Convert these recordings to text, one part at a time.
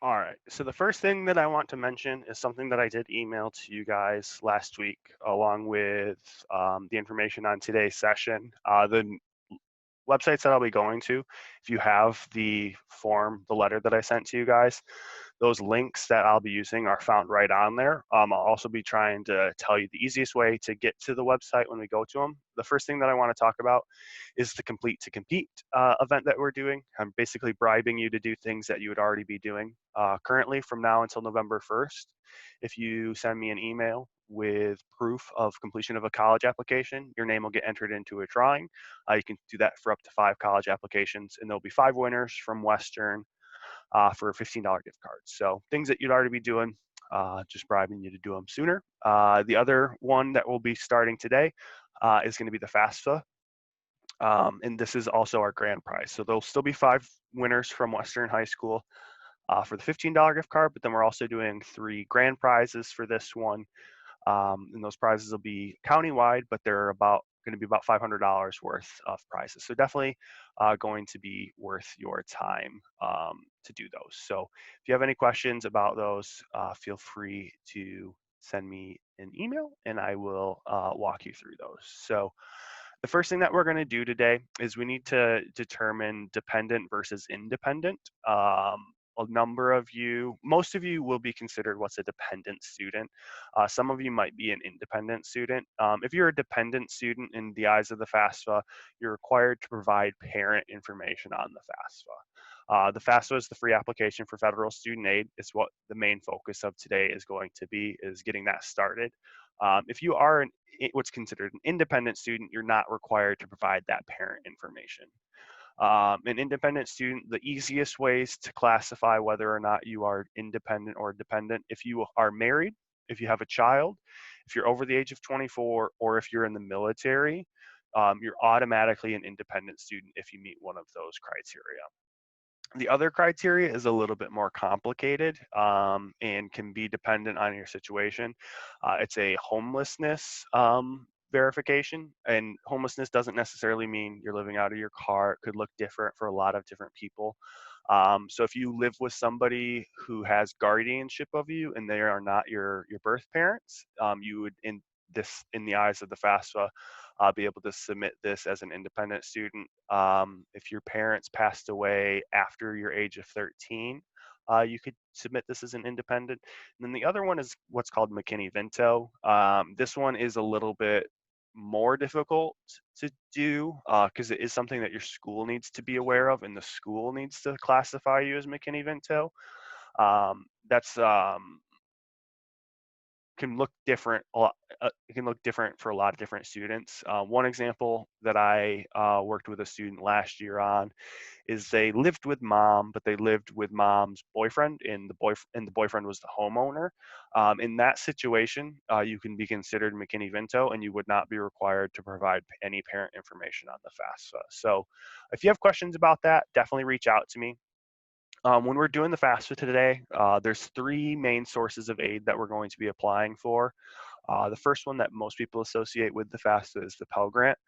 All right. So the first thing that I want to mention is something that I did email to you guys last week, along with the information on today's session. The websites that I'll be going to, if you have the form, the letter that I sent to you guys, those links that I'll be using are found right on there. I'll also be trying to tell you the easiest way to get to the website when we go to them. The first thing that I want to talk about is the Complete to Compete event that we're doing. I'm basically bribing you to do things that you would already be doing currently from now until November 1st. If you send me an email with proof of completion of a college application, your name will get entered into a drawing. You can do that for up to 5 college applications, and there'll be 5 winners from Western for $15 gift cards. So things that you'd already be doing, just bribing you to do them sooner. The other one that will be starting today is going to be the FAFSA. And this is also our grand prize. So there'll still be 5 winners from Western High School for the $15 gift card, but then we're also doing 3 grand prizes for this one. And those prizes will be countywide, but they're about going to be about $500 worth of prizes. So definitely going to be worth your time to do those. So if you have any questions about those, feel free to send me an email and I will walk you through those. So the first thing that we're going to do today is we need to determine dependent versus independent. A number of you, most of you will be considered what's a dependent student. Some of you might be an independent student. If you're a dependent student in the eyes of the FAFSA, you're required to provide parent information on the FAFSA. The FAFSA is the free application for federal student aid. It's what the main focus of today is going to be, is getting that started. If you are what's considered an independent student, you're not required to provide that parent information. An independent student, the easiest ways to classify whether or not you are independent or dependent, if you are married, if you have a child, if you're over the age of 24, or if you're in the military, you're automatically an independent student if you meet one of those criteria. The other criteria is a little bit more complicated and can be dependent on your situation. It's a homelessness verification, and homelessness doesn't necessarily mean you're living out of your car. It could look different for a lot of different people. So if you live with somebody who has guardianship of you and they are not your birth parents, you would in the eyes of the FAFSA be able to submit this as an independent student. If your parents passed away after your age of 13, you could submit this as an independent. And then the other one is what's called McKinney-Vento. This one is a little bit more difficult to do because it is something that your school needs to be aware of, and the school needs to classify you as McKinney-Vento. That's can look different a lot. It can look different for a lot of different students. One example that I worked with a student last year on is they lived with mom, but they lived with mom's boyfriend, and the boyfriend was the homeowner. In that situation, you can be considered McKinney-Vento, and you would not be required to provide any parent information on the FAFSA. So, if you have questions about that, definitely reach out to me. When we're doing the FAFSA today, there's 3 main sources of aid that we're going to be applying for. The first one that most people associate with the FAFSA is the Pell Grant.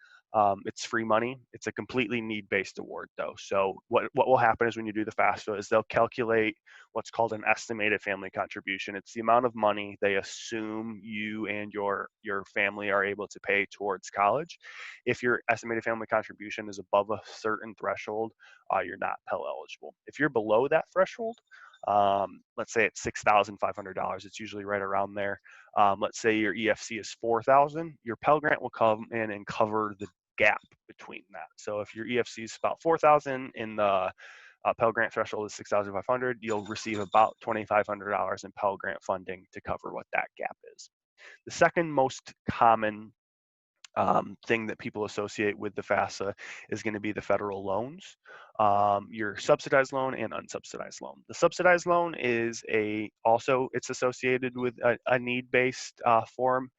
It's free money. It's a completely need-based award, though. So what will happen is when you do the FAFSA is they'll calculate what's called an estimated family contribution. It's the amount of money they assume you and your family are able to pay towards college. If your estimated family contribution is above a certain threshold, you're not Pell eligible. If you're below that threshold, let's say it's $6,500, it's usually right around there. Let's say your EFC is 4,000, your Pell Grant will come in and cover the gap between that. So if your EFC is about 4,000 and the Pell Grant threshold is 6,500, you'll receive about $2,500 in Pell Grant funding to cover what that gap is. The second most common thing that people associate with the FAFSA is going to be the federal loans, your subsidized loan and unsubsidized loan. The subsidized loan is it's associated with a need-based form.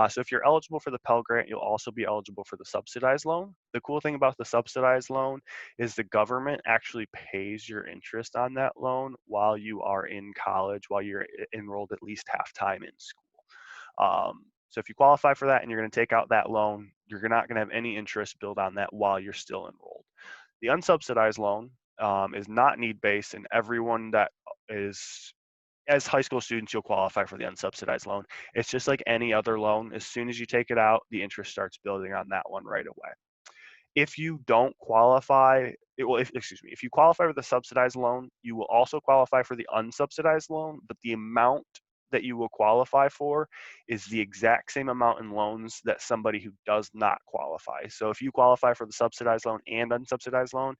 So if you're eligible for the Pell Grant, you'll also be eligible for the subsidized loan. The cool thing about the subsidized loan is the government actually pays your interest on that loan while you are in college, while you're enrolled at least half time in school. So if you qualify for that and you're going to take out that loan, you're not going to have any interest billed on that while you're still enrolled. The unsubsidized loan is not need-based, and everyone that is, as high school students, you'll qualify for the unsubsidized loan. It's just like any other loan. As soon as you take it out, the interest starts building on that one right away. If you don't qualify, excuse me, if you qualify for the subsidized loan, you will also qualify for the unsubsidized loan, but the amount that you will qualify for is the exact same amount in loans that somebody who does not qualify. So if you qualify for the subsidized loan and unsubsidized loan,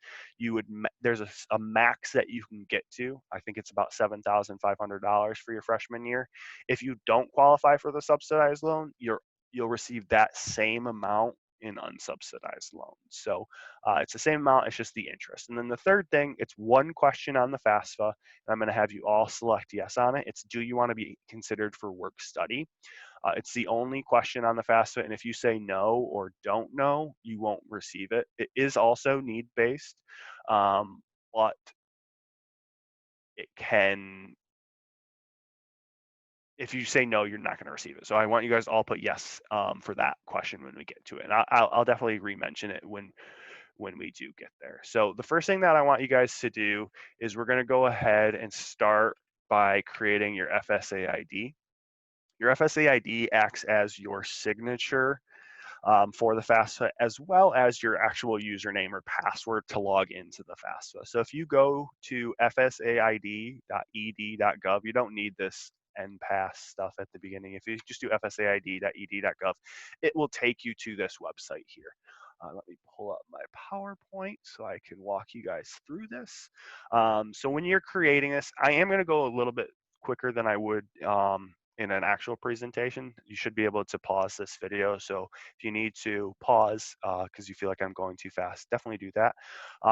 there's a max that you can get to. I think it's about $7,500 for your freshman year. If you don't qualify for the subsidized loan, you'll receive that same amount in unsubsidized loans. So it's the same amount, it's just the interest. And then the third thing, it's one question on the FAFSA, and I'm going to have you all select yes on it. It's, do you want to be considered for work study? It's the only question on the FAFSA, and if you say no or don't know, you won't receive it. It is also need-based, but it can, if you say no, you're not going to receive it. So I want you guys to all put yes for that question when we get to it. And I'll definitely re-mention it when we do get there. So the first thing that I want you guys to do is we're going to go ahead and start by creating your FSA ID. Your FSA ID acts as your signature for the FAFSA, as well as your actual username or password to log into the FAFSA. So if you go to fsaid.ed.gov, you don't need this NPass stuff at the beginning. If you just do fsaid.ed.gov, it will take you to this website here. Let me pull up my PowerPoint so I can walk you guys through this. So when you're creating this, I am going to go a little bit quicker than I would in an actual presentation. You should be able to pause this video. So if you need to pause because you feel like I'm going too fast, definitely do that.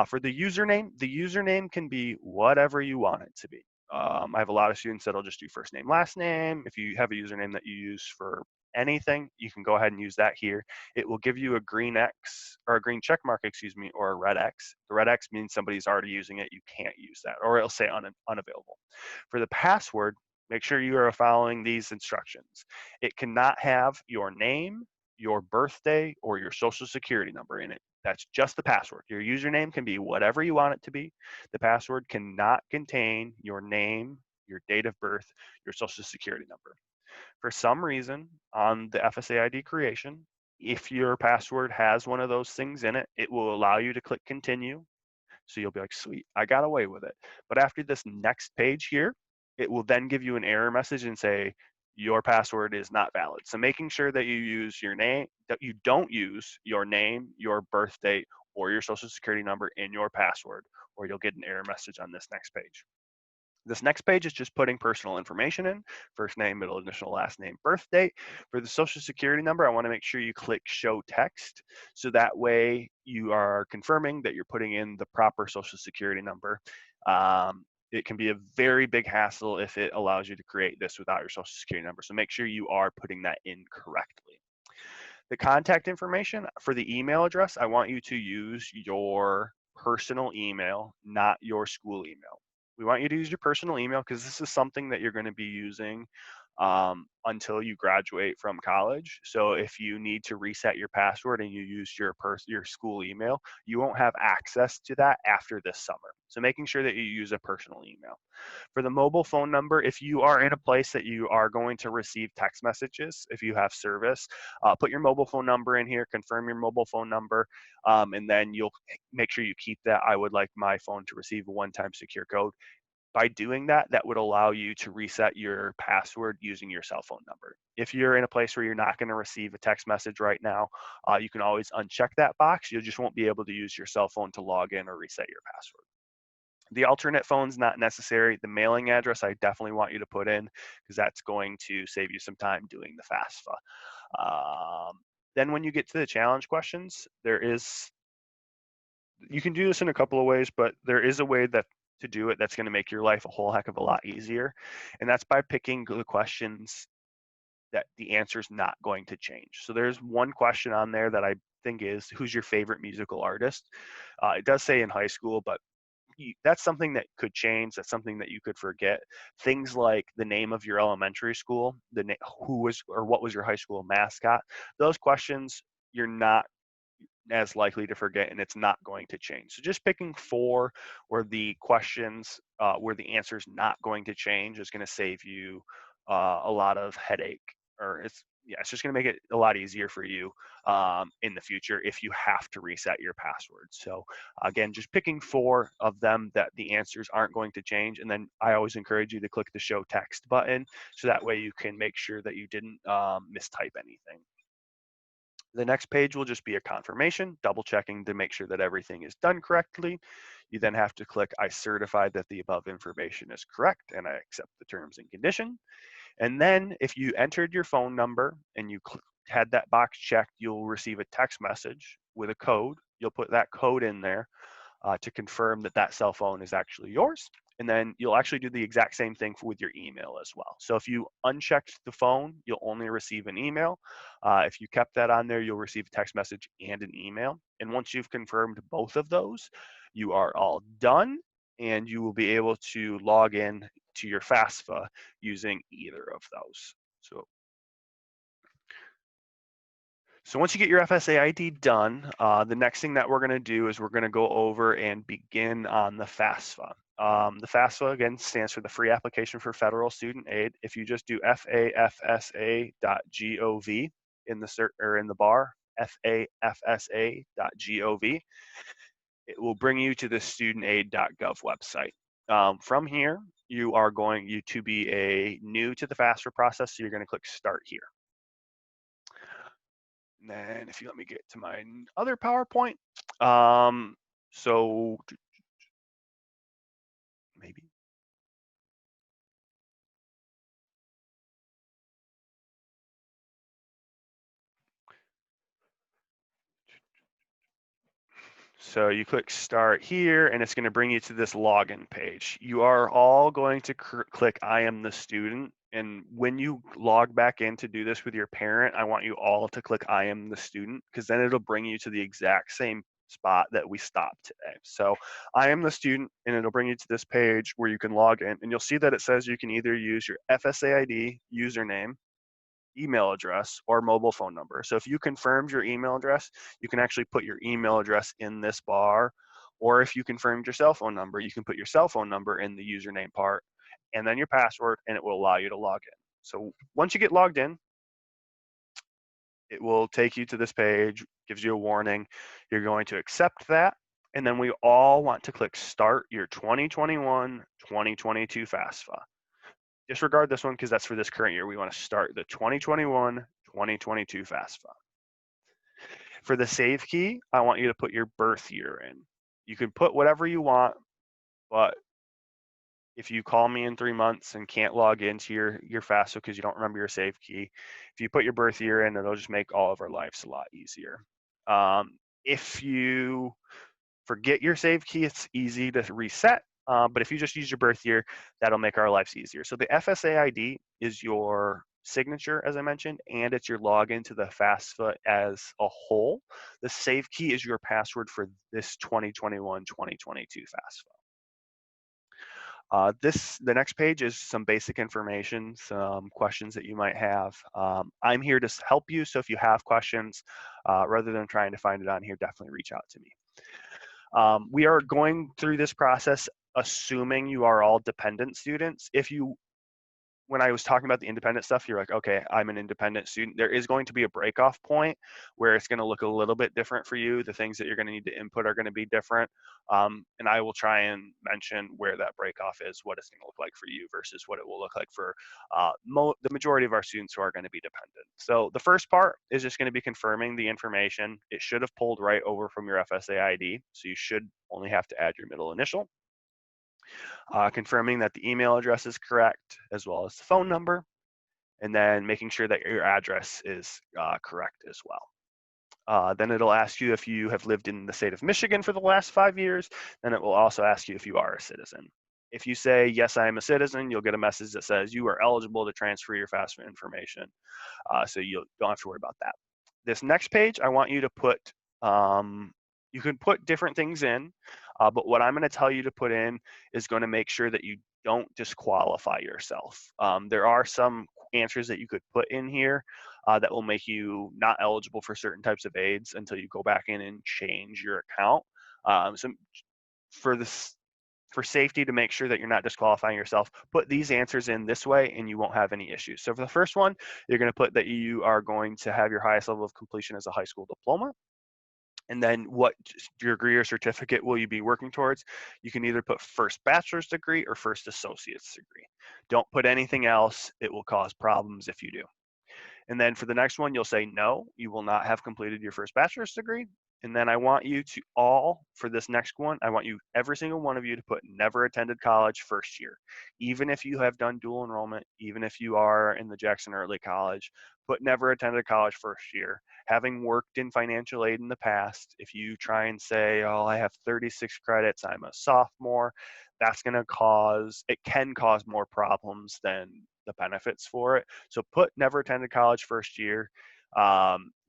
For the username can be whatever you want it to be. I have a lot of students that'll just do first name, last name. If you have a username that you use for anything, you can go ahead and use that here. It will give you a green X or a green check mark, excuse me, or a red X. The red X means somebody's already using it. You can't use that, or it'll say unavailable. For the password, make sure you are following these instructions. It cannot have your name, your birthday, or your social security number in it. That's just the password. Your username can be whatever you want it to be. The password cannot contain your name, your date of birth, your social security number. For some reason, on the FSA ID creation, if your password has one of those things in it, it will allow you to click continue. So you'll be like, sweet, I got away with it. But after this next page here, it will then give you an error message and say, your password is not valid. So making sure that you use your name, that you don't use your name, your birth date, or your social security number in your password, or you'll get an error message on this next page. This next page is just putting personal information in, first name, middle initial, last name, birth date. For the social security number, I want to make sure you click show text. So that way you are confirming that you're putting in the proper social security number. It can be a very big hassle if it allows you to create this without your social security number. So make sure you are putting that in correctly. The contact information for the email address, I want you to use your personal email, not your school email. We want you to use your personal email because this is something that you're going to be using until you graduate from college. So if you need to reset your password and you use your school email, you won't have access to that after this summer. So making sure that you use a personal email. For the mobile phone number, if you are in a place that you are going to receive text messages, if you have service, put your mobile phone number in here, confirm your mobile phone number, and then you'll make sure you keep that. I would like my phone to receive a one-time secure code. By doing that, that would allow you to reset your password using your cell phone number. If you're in a place where you're not going to receive a text message right now, you can always uncheck that box. You just won't be able to use your cell phone to log in or reset your password. The alternate phone's not necessary. The mailing address I definitely want you to put in because that's going to save you some time doing the FAFSA. Then when you get to the challenge questions, you can do this in a couple of ways, but there is a way to do it that's going to make your life a whole heck of a lot easier. And that's by picking the questions that the answer is not going to change. So there's one question on there that I think is, who's your favorite musical artist? It does say in high school, but that's something that could change. That's something that you could forget. Things like the name of your elementary school, who was or what was your high school mascot. Those questions, you're not as likely to forget, and it's not going to change. So just picking 4 where the questions, where the answer is not going to change is going to save you a lot of headache, or it's just going to make it a lot easier for you in the future if you have to reset your password. So again, just picking 4 of them that the answers aren't going to change, and then I always encourage you to click the show text button so that way you can make sure that you didn't mistype anything. The next page will just be a confirmation, double checking to make sure that everything is done correctly. You then have to click I certify that the above information is correct and I accept the terms and condition. And then if you entered your phone number and you had that box checked, you'll receive a text message with a code. You'll put that code in there to confirm that that cell phone is actually yours. And then you'll actually do the exact same thing with your email as well. So if you unchecked the phone, you'll only receive an email. If you kept that on there, you'll receive a text message and an email. And once you've confirmed both of those, you are all done and you will be able to log in to your FAFSA using either of those. So once you get your FSA ID done, the next thing that we're going to do is we're going to go over and begin on the FAFSA. The FAFSA, again, stands for the Free Application for Federal Student Aid. If you just do fafsa.gov in the in the bar, fafsa.gov, it will bring you to the studentaid.gov website. From here, you are going to be new to the FAFSA process, so you're going to click Start here. And then if you let me get to my other PowerPoint, so maybe. So you click Start here, and it's going to bring you to this login page. You are all going to click I am the student. And when you log back in to do this with your parent, I want you all to click I am the student, because then it'll bring you to the exact same spot that we stopped today. So I am the student, and it'll bring you to this page where you can log in, and you'll see that it says you can either use your FSA ID, username, email address, or mobile phone number. So if you confirmed your email address, you can actually put your email address in this bar, or if you confirmed your cell phone number, you can put your cell phone number in the username part, and then your password, and it will allow you to log in. So once you get logged in, it will take you to this page, gives you a warning. You're going to accept that, and then we all want to click Start your 2021-2022 FAFSA. Disregard this one because that's for this current year. We want to start the 2021-2022 FAFSA. For the save key, I want you to put your birth year in. You can put whatever you want, but if you call me in 3 months and can't log into your FAFSA because you don't remember your save key, if you put your birth year in, it'll just make all of our lives a lot easier. If you forget your save key, it's easy to reset. But if you just use your birth year, that'll make our lives easier. So the FSA ID is your signature, as I mentioned, and it's your login to the FAFSA as a whole. The save key is your password for this 2021-2022 FAFSA. The next page is some basic information, some questions that you might have. I'm here to help you, so if you have questions, rather than trying to find it on here, definitely reach out to me. We are going through this process assuming you are all dependent students. When I was talking about the independent stuff, you're like, okay, I'm an independent student. There is going to be a break-off point where it's going to look a little bit different for you. The things that you're going to need to input are going to be different. And I will try and mention where that break-off is, what it's going to look like for you versus what it will look like for the majority of our students who are going to be dependent. So the first part is just going to be confirming the information. It should have pulled right over from your FSA ID, so you should only have to add your middle initial. Confirming that the email address is correct, as well as the phone number, and then making sure that your address is correct as well. Then it'll ask you if you have lived in the state of Michigan for the last 5 years, then it will also ask you if you are a citizen. If you say, yes, I am a citizen, you'll get a message that says you are eligible to transfer your FAFSA information, so you don't have to worry about that. This next page, I want you to put, you can put different things in, but what I'm going to tell you to put in is going to make sure that you don't disqualify yourself. There are some answers that you could put in here that will make you not eligible for certain types of aids until you go back in and change your account. So for this, for safety, to make sure that you're not disqualifying yourself, put these answers in this way and you won't have any issues. So for the first one, you're going to put that you are going to have your highest level of completion as a high school diploma. And then what degree or certificate will you be working towards? You can either put first bachelor's degree or first associate's degree. Don't put anything else. It will cause problems if you do. And then for the next one, you'll say, no, you will not have completed your first bachelor's degree. And then I want you to all, for this next one, I want you, every single one of you, to put never attended college first year. Even if you have done dual enrollment, even if you are in the Jackson Early College, put never attended college first year. Having worked in financial aid in the past, if you try and say, oh, I have 36 credits, I'm a sophomore, that's going to cause, it can cause more problems than the benefits for it. So put never attended college first year.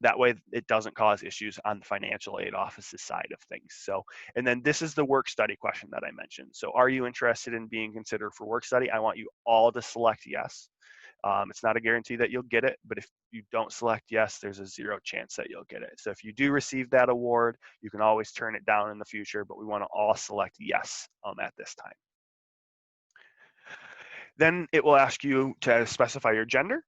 That way it doesn't cause issues on the financial aid office's side of things. So, and then this is the work study question that I mentioned. So are you interested in being considered for work study? I want you all to select yes. It's not a guarantee that you'll get it, but if you don't select yes, there's a 0 chance that you'll get it. So if you do receive that award, you can always turn it down in the future, but we want to all select yes at this time. Then it will ask you to specify your gender.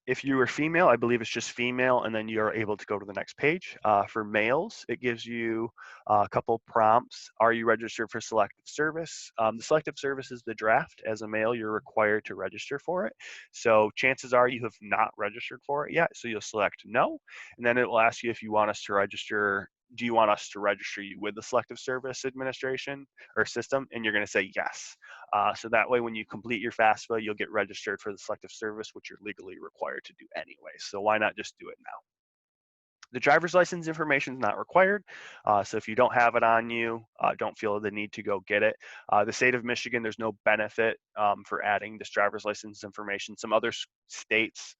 If you are female, I believe it's just female, and then you're able to go to the next page. For males, it gives you a couple prompts. Are you registered for selective service? The selective service is the draft. As a male, you're required to register for it. So chances are you have not registered for it yet, so you'll select no. And then it will ask you if you want us to register. Do you want us to register you with the Selective Service Administration or system? And you're going to say yes. So that way, when you complete your FAFSA, you'll get registered for the selective service, which you're legally required to do anyway. So why not just do it now? The driver's license information is not required. So if you don't have it on you, don't feel the need to go get it. The state of Michigan, there's no benefit for adding this driver's license information. Some other states,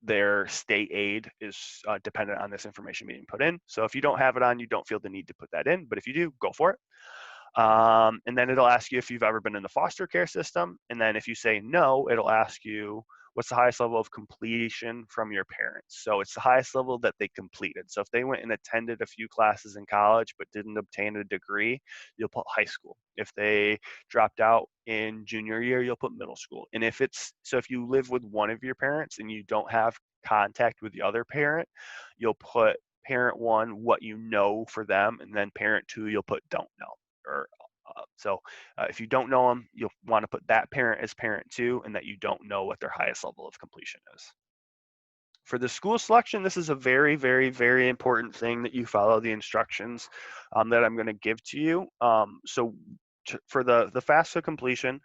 their state aid is dependent on this information being put in. So if you don't have it on you, don't feel the need to put that in. But if you do, go for it. And then it'll ask you if you've ever been in the foster care system. And then if you say no, it'll ask you what's the highest level of completion from your parents. So it's the highest level that they completed. So if they went and attended a few classes in college but didn't obtain a degree, you'll put high school. If they dropped out in junior year, you'll put middle school. And if it's, so if you live with one of your parents and you don't have contact with the other parent, you'll put parent one, what you know for them, and then parent two, you'll put don't know. So if you don't know them, you'll want to put that parent as parent two, and that you don't know what their highest level of completion is. For the school selection, this is a very, very, very important thing that you follow the instructions that I'm going to give to you. For the FAFSA completion,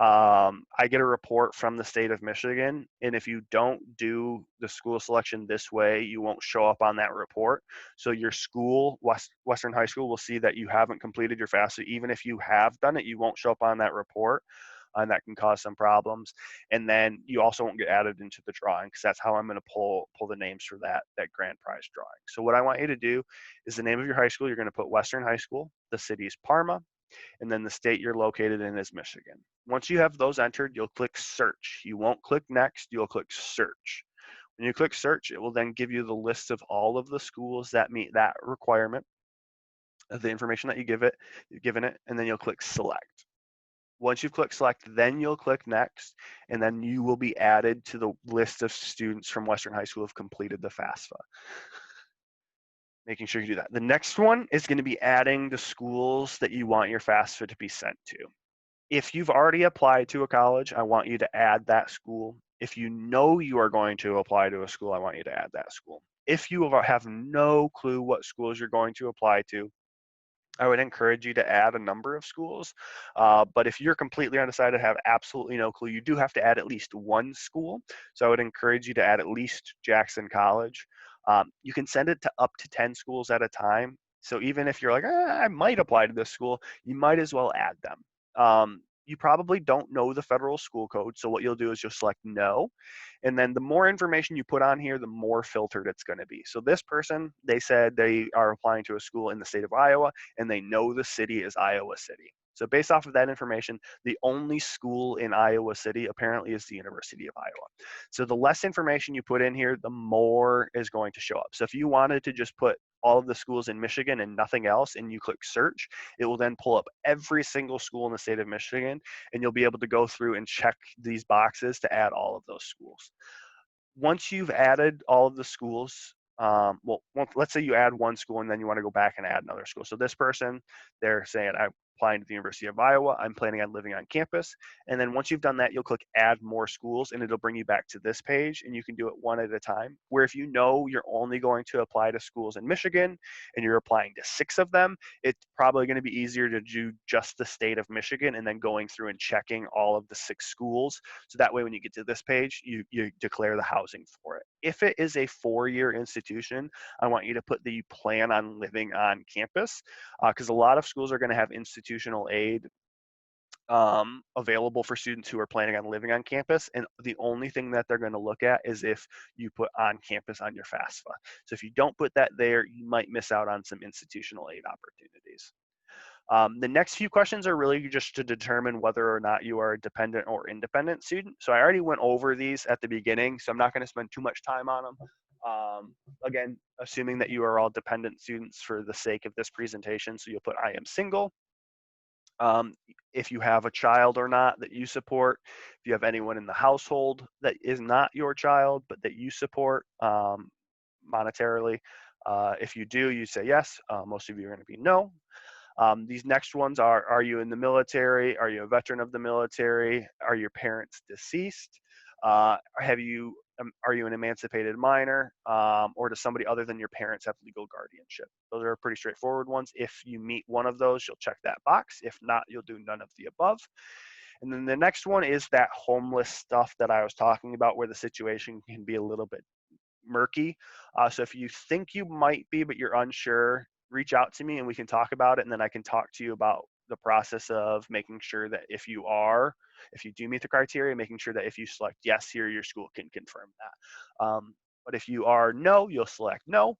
I get a report from the state of Michigan, and if you don't do the school selection this way, you won't show up on that report. So your school, Western High School, will see that you haven't completed your FAFSA. Even if you have done it, you won't show up on that report, and that can cause some problems. And then you also won't get added into the drawing, because that's how I'm going to pull the names for that grand prize drawing. So what I want you to do is the name of your high school. You're going to put Western High School. The city is Parma, and then the state you're located in is Michigan. Once you have those entered, you'll click search. You won't click next, you'll click search. When you click search, it will then give you the list of all of the schools that meet that requirement of the information that you've given it, and then you'll click select. Once you've clicked select, then you'll click next, and then you will be added to the list of students from Western High School who have completed the FAFSA. Making sure you do that. The next one is going to be adding the schools that you want your FAFSA to be sent to. If you've already applied to a college, I want you to add that school. If you know you are going to apply to a school, I want you to add that school. If you have no clue what schools you're going to apply to, I would encourage you to add a number of schools. But if you're completely undecided, have absolutely no clue, you do have to add at least one school. So I would encourage you to add at least Jackson College. You can send it to up to 10 schools at a time. So even if you're like, I might apply to this school, you might as well add them. you probably don't know the federal school code. So what you'll do is you'll select no. And then the more information you put on here, the more filtered it's going to be. So this person, they said they are applying to a school in the state of Iowa, and they know the city is Iowa City. So based off of that information, the only school in Iowa City apparently is the University of Iowa. So the less information you put in here, the more is going to show up. So if you wanted to just put all of the schools in Michigan and nothing else, and you click search, it will then pull up every single school in the state of Michigan, and you'll be able to go through and check these boxes to add all of those schools. Once you've added all of the schools, let's say you add one school and then you want to go back and add another school. So this person, they're saying, I'm applying to the University of Iowa. I'm planning on living on campus. And then once you've done that, you'll click add more schools, and it'll bring you back to this page, and you can do it one at a time. Where if you know you're only going to apply to schools in Michigan and you're applying to 6 of them, it's probably going to be easier to do just the state of Michigan and then going through and checking all of the 6 schools. So that way, when you get to this page, you declare the housing for it. If it is a 4-year institution, I want you to put that you plan on living on campus, because a lot of schools are going to have institutional aid available for students who are planning on living on campus. And the only thing that they're going to look at is if you put on campus on your FAFSA. So if you don't put that there, you might miss out on some institutional aid opportunities. The next few questions are really just to determine whether or not you are a dependent or independent student. So I already went over these at the beginning, so I'm not going to spend too much time on them. Again, assuming that you are all dependent students for the sake of this presentation, so you'll put I am single. If you have a child or not that you support, if you have anyone in the household that is not your child but that you support monetarily, if you do, you say yes. Most of you are going to be no. These next ones are you in the military? Are you a veteran of the military? Are your parents deceased? Are you an emancipated minor? Or does somebody other than your parents have legal guardianship? Those are pretty straightforward ones. If you meet one of those, you'll check that box. If not, you'll do none of the above. And then the next one is that homeless stuff that I was talking about, where the situation can be a little bit murky. So if you think you might be, but you're unsure, reach out to me and we can talk about it. And then I can talk to you about the process of making sure that if you do meet the criteria, making sure that if you select yes here, your school can confirm that. But if you are no, you'll select no.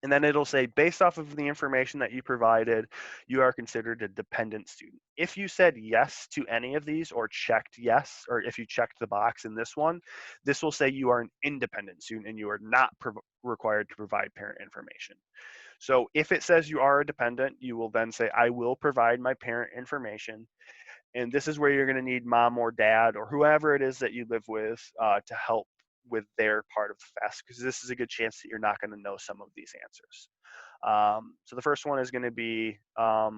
And then it'll say, based off of the information that you provided, you are considered a dependent student. If you said yes to any of these or checked yes, or if you checked the box in this one, this will say you are an independent student and you are not required to provide parent information. So if it says you are a dependent, you will then say, I will provide my parent information. And this is where you're going to need mom or dad or whoever it is that you live with to help with their part of the FAFSA, because this is a good chance that you're not going to know some of these answers. So the first one is going to be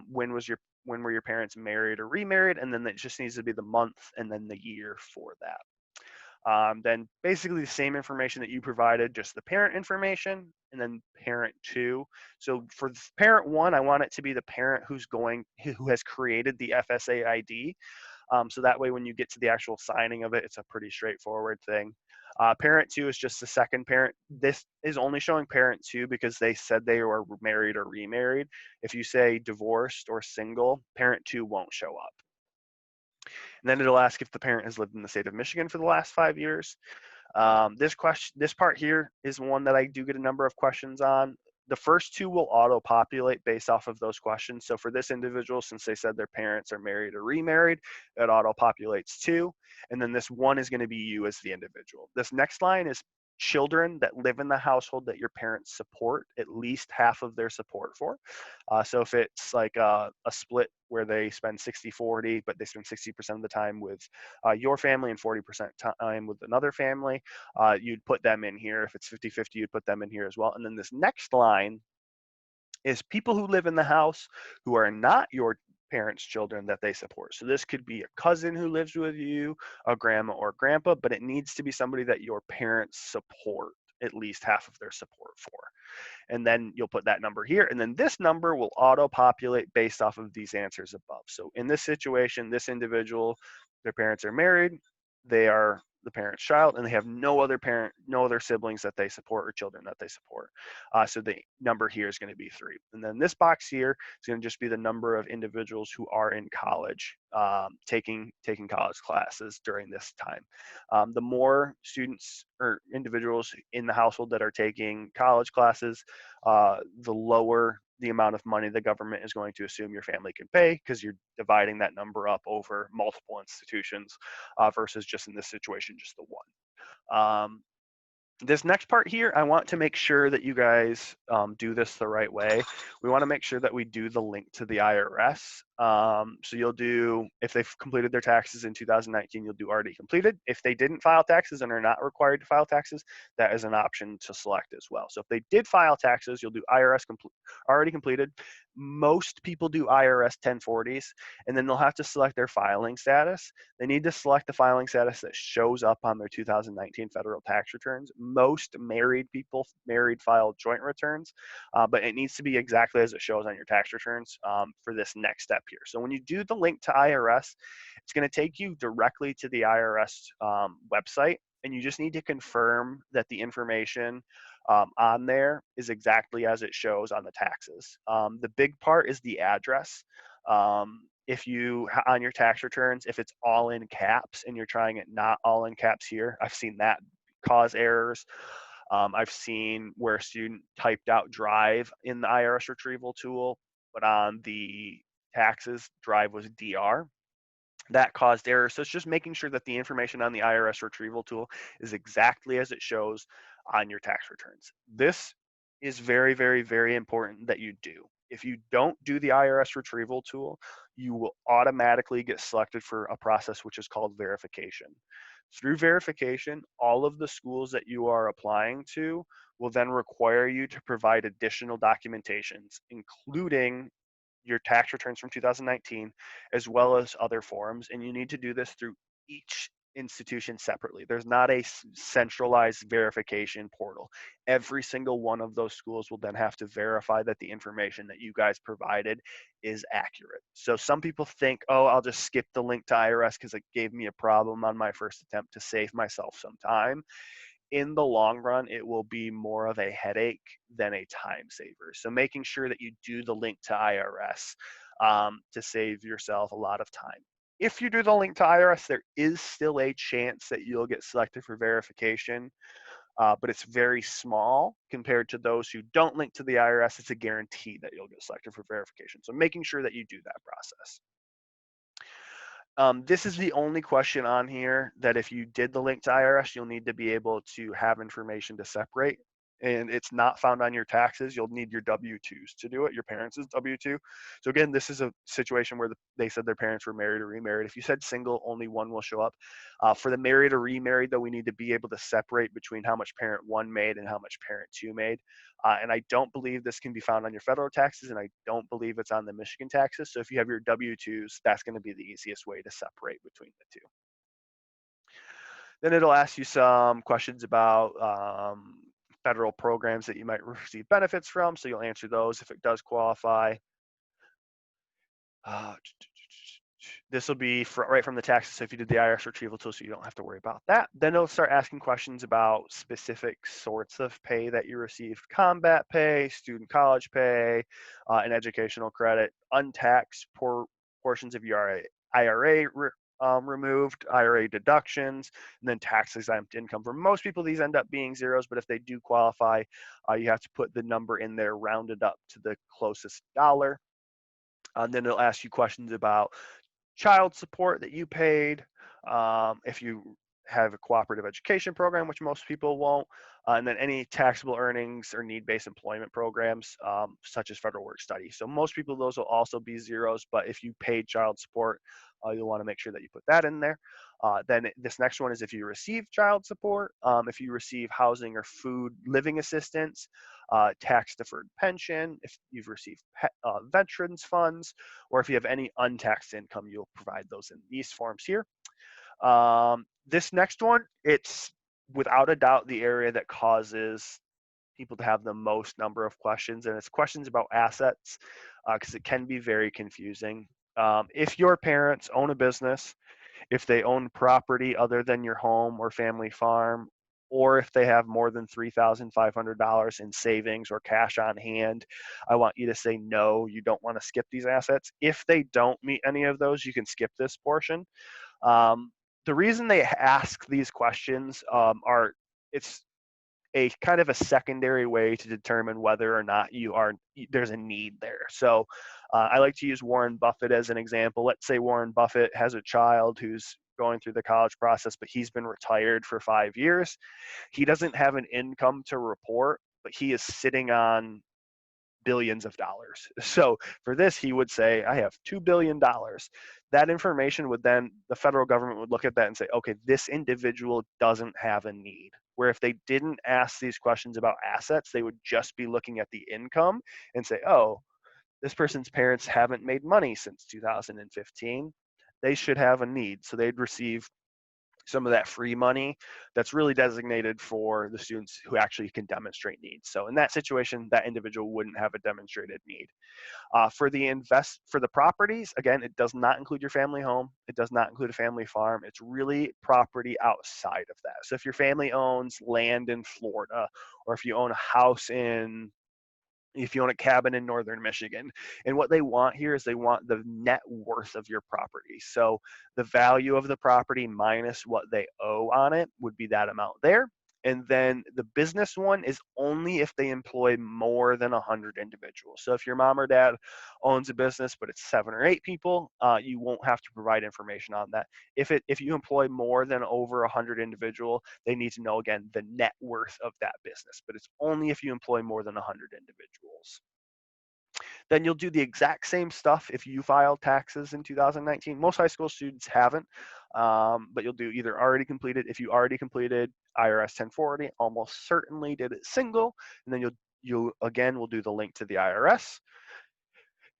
when were your parents married or remarried, and then it just needs to be the month and then the year for that. Then basically the same information that you provided, just the parent information, and then parent 2. So for parent 1, I want it to be the parent who has created the FSA ID. So that way when you get to the actual signing of it, it's a pretty straightforward thing. Parent 2 is just the second parent. This is only showing parent 2 because they said they were married or remarried. If you say divorced or single, parent 2 won't show up. And then it'll ask if the parent has lived in the state of Michigan for the last 5 years. This part here is one that I do get a number of questions on. The first 2 will auto-populate based off of those questions. So for this individual, since they said their parents are married or remarried, it auto-populates 2. And then this 1 is going to be you as the individual. This next line is children that live in the household that your parents support at least half of their support for. So if it's like a split where they spend 60-40, but they spend 60% of the time with your family and 40% time with another family, you'd put them in here. If it's 50-50, you'd put them in here as well. And then this next line is people who live in the house who are not your parents' children that they support. So this could be a cousin who lives with you, a grandma or grandpa, but it needs to be somebody that your parents support at least half of their support for. And then you'll put that number here. And then this number will auto-populate based off of these answers above. So in this situation, this individual, their parents are married, they are the parent's child and they have no other parent, no other siblings that they support or children that they support. So the number here is going to be 3. And then this box here is going to just be the number of individuals who are in college, taking college classes during this time. The more students or individuals in the household that are taking college classes, the lower the amount of money the government is going to assume your family can pay, because you're dividing that number up over multiple institutions versus just in this situation, just the one. This next part here, I want to make sure that you guys do this the right way. We want to make sure that we do the link to the IRS. So you'll do, if they've completed their taxes in 2019, you'll do already completed. If they didn't file taxes and are not required to file taxes, that is an option to select as well. So if they did file taxes, you'll do IRS already completed. Most people do IRS 1040s, and then they'll have to select their filing status. They need to select the filing status that shows up on their 2019 federal tax returns. Most married people file joint returns, but it needs to be exactly as it shows on your tax returns for this next step here. So when you do the link to IRS, it's going to take you directly to the IRS website, and you just need to confirm that the information on there is exactly as it shows on the taxes. The big part is the address. If you, on your tax returns, if it's all in caps and you're trying it not all in caps here, I've seen that cause errors. I've seen where a student typed out drive in the IRS retrieval tool, but on the taxes, drive was DR. That caused errors. So it's just making sure that the information on the IRS retrieval tool is exactly as it shows on your tax returns. This is very, very, very important that you do. If you don't do the IRS retrieval tool, you will automatically get selected for a process which is called verification. Through verification, all of the schools that you are applying to will then require you to provide additional documentations, including your tax returns from 2019, as well as other forms. And you need to do this through each institution separately. There's not a centralized verification portal. Every single one of those schools will then have to verify that the information that you guys provided is accurate. So some people think, oh, I'll just skip the link to IRS because it gave me a problem on my first attempt to save myself some time. In the long run, it will be more of a headache than a time saver. So making sure that you do the link to IRS to save yourself a lot of time. If you do the link to IRS, there is still a chance that you'll get selected for verification, but it's very small compared to those who don't link to the IRS. It's a guarantee that you'll get selected for verification. So making sure that you do that process. This is the only question on here that if you did the link to IRS, you'll need to be able to have information to separate, and it's not found on your taxes. You'll need your W-2s to do it, your parents' W-2. So again, this is a situation where they said their parents were married or remarried. If you said single, only one will show up. For the married or remarried, though, we need to be able to separate between how much parent one made and how much parent two made. And I don't believe this can be found on your federal taxes, and I don't believe it's on the Michigan taxes. So if you have your W-2s, that's going to be the easiest way to separate between the two. Then it'll ask you some questions about federal programs that you might receive benefits from. So you'll answer those if it does qualify. This will be right from the taxes. So if you did the IRS retrieval tool, so you don't have to worry about that. Then it'll start asking questions about specific sorts of pay that you received: combat pay, student college pay, and educational credit, untaxed portions of your IRA removed, IRA deductions, and then tax exempt income. For most people, these end up being zeros, but if they do qualify, you have to put the number in there rounded up to the closest dollar. And then it'll ask you questions about child support that you paid, if you have a cooperative education program, which most people won't, and then any taxable earnings or need-based employment programs, such as federal work study. So most people, those will also be zeros, but if you paid child support, you'll want to make sure that you put that in there. Then this next one is if you receive child support, if you receive housing or food living assistance, tax-deferred pension, if you've received veterans funds, or if you have any untaxed income, you'll provide those in these forms here. This next one, it's without a doubt the area that causes people to have the most number of questions, and it's questions about assets, because it can be very confusing. If your parents own a business if they own property other than your home or family farm, or if they have more than $3,500 in savings or cash on hand. I want you to say no, you don't want to skip these assets. If they don't meet any of those, you can skip this portion. Um, the reason they ask these questions are it's a kind of a secondary way to determine whether or not there's a need there. So I like to use Warren Buffett as an example. Let's say Warren Buffett has a child who's going through the college process, but he's been retired for 5 years. He doesn't have an income to report, but he is sitting on billions of dollars. So for this, he would say, I have $2 billion. That information would then, the federal government would look at that and say, okay, this individual doesn't have a need. Where if they didn't ask these questions about assets, they would just be looking at the income and say, oh, this person's parents haven't made money since 2015. They should have a need. So they'd receive some of that free money that's really designated for the students who actually can demonstrate needs. So in that situation, that individual wouldn't have a demonstrated need. For the properties, again, it does not include your family home. It does not include a family farm. It's really property outside of that. So if your family owns land in Florida, or if you own a house if you own a cabin in northern Michigan. And what they want here is they want the net worth of your property. So the value of the property minus what they owe on it would be that amount there. And then the business one is only if they employ more than 100 individuals. So if your mom or dad owns a business, but it's 7 or 8 people, you won't have to provide information on that. If you employ more than over 100 individual, they need to know again the net worth of that business. But it's only if you employ more than 100 individuals. Then you'll do the exact same stuff if you filed taxes in 2019. Most high school students haven't, but you'll do either already completed. If you already completed IRS 1040, almost certainly did it single, and then you'll again will do the link to the IRS,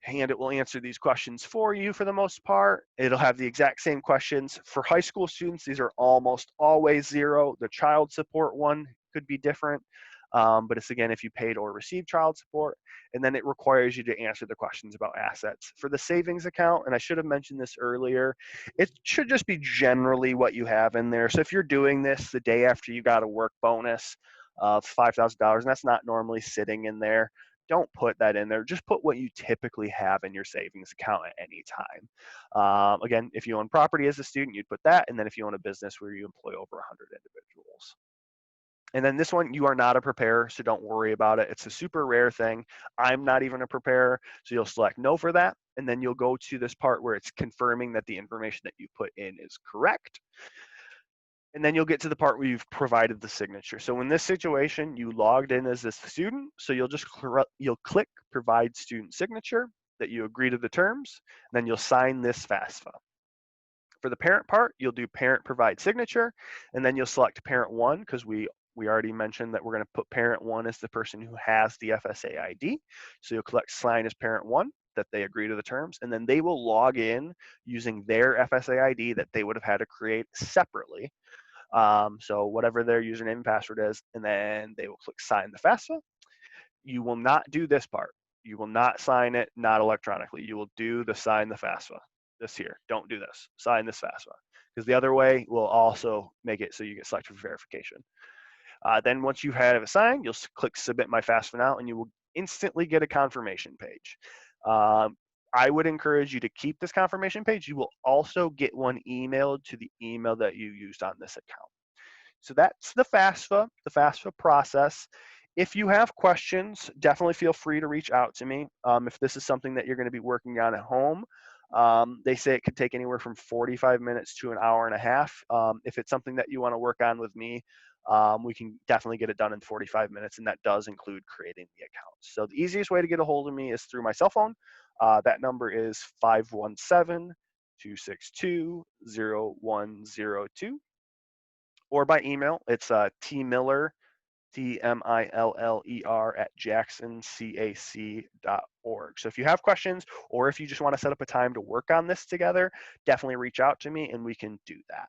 and it will answer these questions for you for the most part. It'll have the exact same questions. For high school students, these are almost always zero. The child support one could be different, but it's again if you paid or received child support, and then it requires you to answer the questions about assets. For the savings account, and I should have mentioned this earlier, it should just be generally what you have in there. So if you're doing this the day after you got a work bonus of $5,000, and that's not normally sitting in there, don't put that in there. Just put what you typically have in your savings account at any time. Again, if you own property as a student, you'd put that. And then if you own a business where you employ over 100 individuals. And then this one, you are not a preparer, so don't worry about it. It's a super rare thing. I'm not even a preparer, so you'll select no for that. And then you'll go to this part where it's confirming that the information that you put in is correct. And then you'll get to the part where you've provided the signature. So in this situation, you logged in as a student, so you'll click provide student signature, that you agree to the terms, and then you'll sign this FAFSA. For the parent part, you'll do parent provide signature, and then you'll select parent one, because we already mentioned that we're going to put parent one as the person who has the FSA ID. So you'll click sign as parent one, that they agree to the terms, and then they will log in using their FSA ID that they would have had to create separately. So whatever their username and password is, and then they will click sign the FAFSA. You will not do this part. You will not sign it, not electronically. You will do the sign the FAFSA. This here, don't do this. Sign this FAFSA, because the other way will also make it so you get selected for verification. Then once you've had it signed, you'll click submit my FAFSA now, and you will instantly get a confirmation page. I would encourage you to keep this confirmation page. You will also get one emailed to the email that you used on this account. So that's the FAFSA process. If you have questions, definitely feel free to reach out to me. If this is something that you're going to be working on at home, they say it could take anywhere from 45 minutes to an hour and a half. If it's something that you want to work on with me, we can definitely get it done in 45 minutes, and that does include creating the account. So the easiest way to get a hold of me is through my cell phone. That number is 517-262-0102. Or by email, it's tmiller, TMILLER at jacksoncac.org. So if you have questions, or if you just want to set up a time to work on this together, definitely reach out to me and we can do that.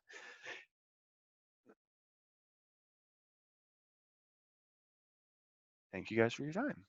Thank you guys for your time.